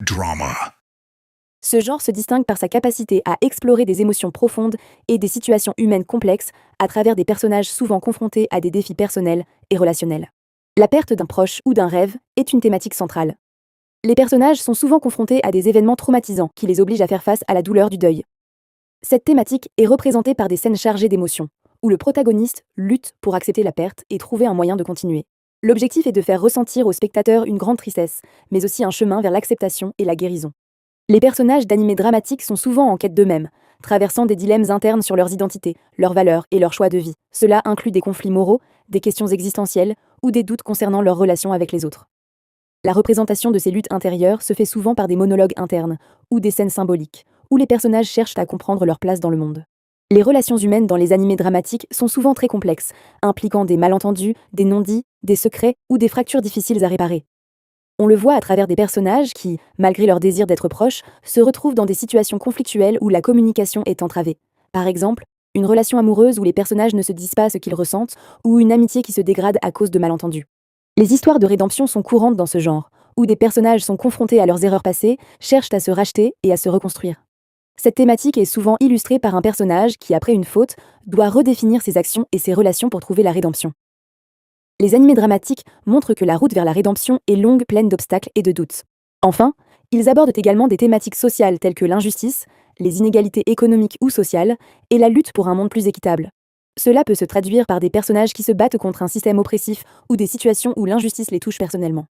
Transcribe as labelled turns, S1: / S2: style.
S1: drama.
S2: Ce genre se distingue par sa capacité à explorer des émotions profondes et des situations humaines complexes à travers des personnages souvent confrontés à des défis personnels et relationnels. La perte d'un proche ou d'un rêve est une thématique centrale. Les personnages sont souvent confrontés à des événements traumatisants qui les obligent à faire face à la douleur du deuil. Cette thématique est représentée par des scènes chargées d'émotions, où le protagoniste lutte pour accepter la perte et trouver un moyen de continuer. L'objectif est de faire ressentir au spectateur une grande tristesse, mais aussi un chemin vers l'acceptation et la guérison. Les personnages d'animés dramatiques sont souvent en quête d'eux-mêmes, traversant des dilemmes internes sur leurs identités, leurs valeurs et leurs choix de vie. Cela inclut des conflits moraux, des questions existentielles ou des doutes concernant leurs relations avec les autres. La représentation de ces luttes intérieures se fait souvent par des monologues internes ou des scènes symboliques, où les personnages cherchent à comprendre leur place dans le monde. Les relations humaines dans les animés dramatiques sont souvent très complexes, impliquant des malentendus, des non-dits, des secrets ou des fractures difficiles à réparer. On le voit à travers des personnages qui, malgré leur désir d'être proches, se retrouvent dans des situations conflictuelles où la communication est entravée. Par exemple, une relation amoureuse où les personnages ne se disent pas ce qu'ils ressentent, ou une amitié qui se dégrade à cause de malentendus. Les histoires de rédemption sont courantes dans ce genre, où des personnages sont confrontés à leurs erreurs passées, cherchent à se racheter et à se reconstruire. Cette thématique est souvent illustrée par un personnage qui, après une faute, doit redéfinir ses actions et ses relations pour trouver la rédemption. Les animés dramatiques montrent que la route vers la rédemption est longue, pleine d'obstacles et de doutes. Enfin, ils abordent également des thématiques sociales telles que l'injustice, les inégalités économiques ou sociales, et la lutte pour un monde plus équitable. Cela peut se traduire par des personnages qui se battent contre un système oppressif ou des situations où l'injustice les touche personnellement.